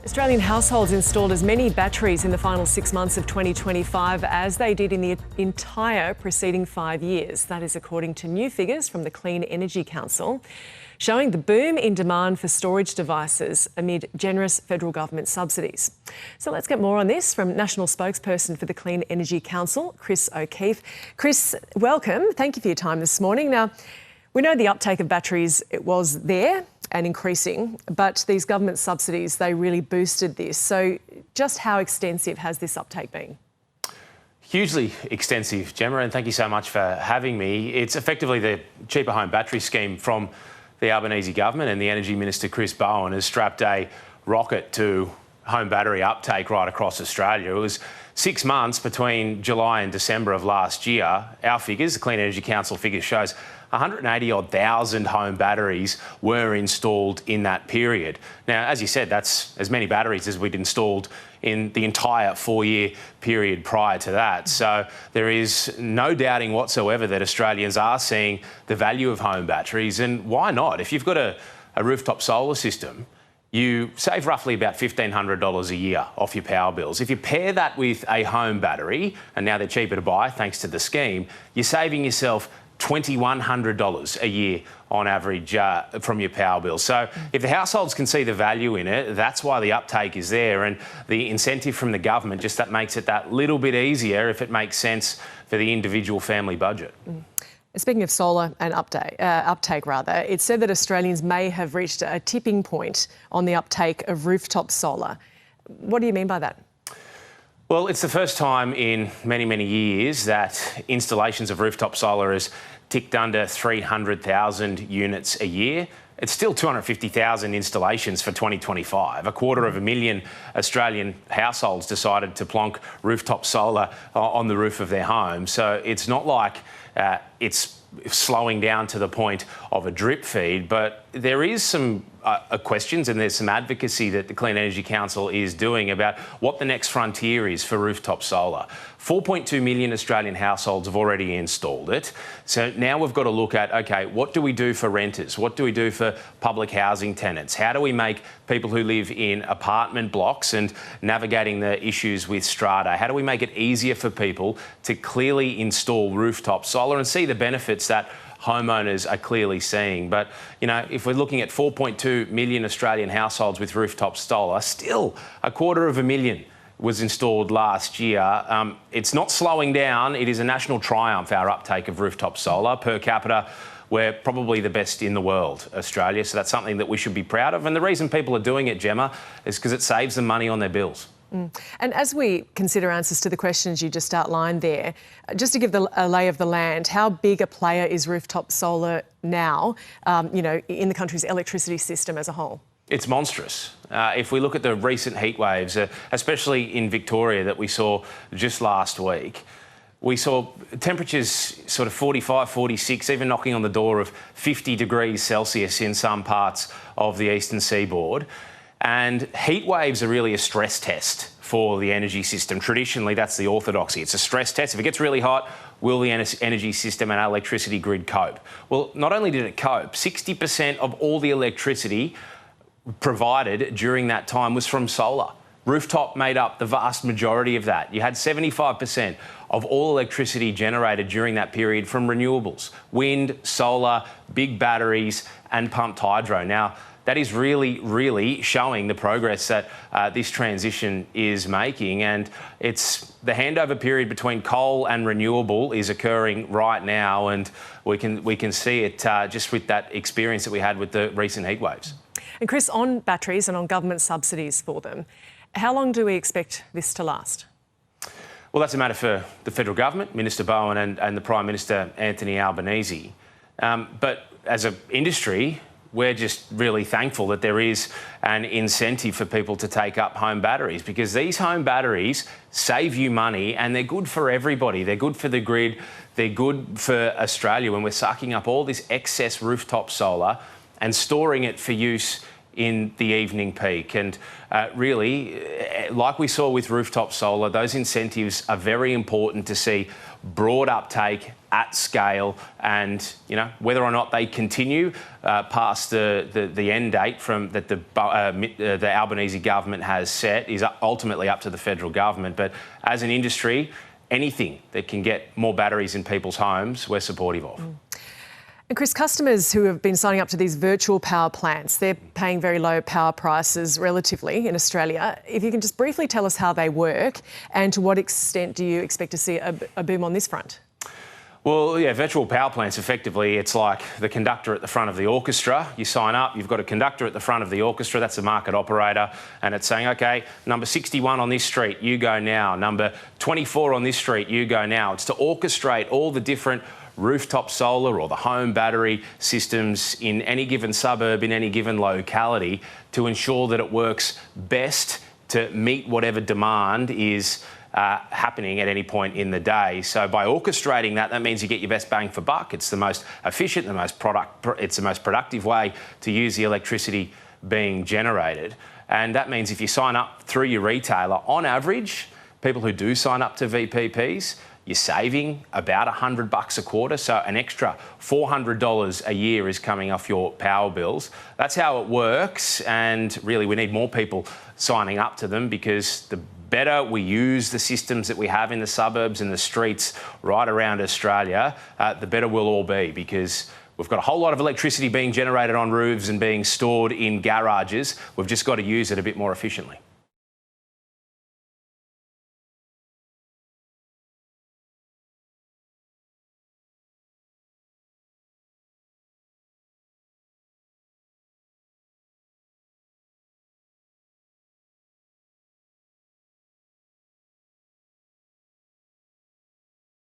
Australian households installed as many batteries in the final 6 months of 2025 as they did in the entire preceding 5 years. That is according to new figures from the Clean Energy Council, showing the boom in demand for storage devices amid generous federal government subsidies. So let's get more on this from National Spokesperson for the Clean Energy Council, Chris O'Keefe. Chris, welcome. Thank you for your time this morning. Now, we know the uptake of batteries, it was there and increasing, but these government subsidies, they really boosted this. So just how extensive has this uptake been? Hugely extensive, Gemma, and thank you so much for having me. It's effectively the cheaper home battery scheme from the Albanese government, and the Energy Minister, Chris Bowen, has strapped a rocket to home battery uptake right across Australia. It was 6 months between July and December of last year. Our figures, the Clean Energy Council figures, shows 180,000 home batteries were installed in that period. Now, as you said, that's as many batteries as we'd installed in the entire 4-year period prior to that. So there is no doubting whatsoever that Australians are seeing the value of home batteries. And why not? If you've got a rooftop solar system, you save roughly about $1,500 a year off your power bills. If you pair that with a home battery, and now they're cheaper to buy thanks to the scheme, you're saving yourself $2,100 a year on average from your power bill. So if the households can see the value in it, that's why the uptake is there, and the incentive from the government just that makes it that little bit easier if it makes sense for the individual family budget. Speaking of solar and uptake, it's said that Australians may have reached a tipping point on the uptake of rooftop solar. What do you mean by that? Well, it's the first time in many, many years that installations of rooftop solar has ticked under 300,000 units a year. It's still 250,000 installations for 2025. 250,000 Australian households decided to plonk rooftop solar on the roof of their home. So it's not like it's slowing down to the point of a drip feed, but there is some questions and there's some advocacy that the Clean Energy Council is doing about what the next frontier is for rooftop solar. 4.2 million Australian households have already installed it. So now we've got to look at, okay, what do we do for renters? What do we do for public housing tenants? How do we make people who live in apartment blocks and navigating the issues with strata? How do we make it easier for people to clearly install rooftop solar and see the benefits that homeowners are clearly seeing? But, you know, if we're looking at 4.2 million Australian households with rooftop solar, still 250,000 was installed last year. It's not slowing down. It is a national triumph, our uptake of rooftop solar. Per capita, we're probably the best in the world, Australia. So that's something that we should be proud of. And the reason people are doing it, Gemma, is because it saves them money on their bills. And as we consider answers to the questions you just outlined there, just to give a lay of the land, how big a player is rooftop solar now, in the country's electricity system as a whole? It's monstrous. If we look at the recent heat waves, especially in Victoria that we saw just last week, we saw temperatures sort of 45, 46, even knocking on the door of 50 degrees Celsius in some parts of the eastern seaboard. And heat waves are really a stress test for the energy system. Traditionally, that's the orthodoxy. It's a stress test. If it gets really hot, will the energy system and our electricity grid cope? Well, not only did it cope, 60% of all the electricity provided during that time was from solar. Rooftop made up the vast majority of that. You had 75% of all electricity generated during that period from renewables: wind, solar, big batteries and pumped hydro. Now, that is really, really showing the progress that this transition is making, and it's the handover period between coal and renewable is occurring right now, and we can see it just with that experience that we had with the recent heat waves. And Chris, on batteries and on government subsidies for them, how long do we expect this to last? Well, that's a matter for the federal government, Minister Bowen and the Prime Minister, Anthony Albanese. But as an industry, we're just really thankful that there is an incentive for people to take up home batteries, because these home batteries save you money and they're good for everybody. They're good for the grid. They're good for Australia when we're sucking up all this excess rooftop solar and storing it for use in the evening peak. And really, like we saw with rooftop solar, those incentives are very important to see broad uptake at scale, and whether or not they continue past the end date that the Albanese government has set is ultimately up to the federal government. But as an industry, anything that can get more batteries in people's homes, we're supportive of. And Chris, customers who have been signing up to these virtual power plants, they're paying very low power prices relatively in Australia. If you can just briefly tell us how they work and to what extent do you expect to see a boom on this front? Well, yeah, virtual power plants, effectively, it's like the conductor at the front of the orchestra. You sign up, you've got a conductor at the front of the orchestra, that's a market operator, and it's saying, OK, number 61 on this street, you go now. Number 24 on this street, you go now. It's to orchestrate all the different rooftop solar or the home battery systems in any given suburb, in any given locality, to ensure that it works best to meet whatever demand is happening at any point in the day. So by orchestrating that means you get your best bang for buck. It's the most efficient, it's the most productive way to use the electricity being generated. And that means if you sign up through your retailer, on average, people who do sign up to VPPs, you're saving about $100 a quarter, so an extra $400 a year is coming off your power bills. That's how it works, and really we need more people signing up to them, because the better we use the systems that we have in the suburbs and the streets right around Australia, the better we'll all be, because we've got a whole lot of electricity being generated on roofs and being stored in garages. We've just got to use it a bit more efficiently.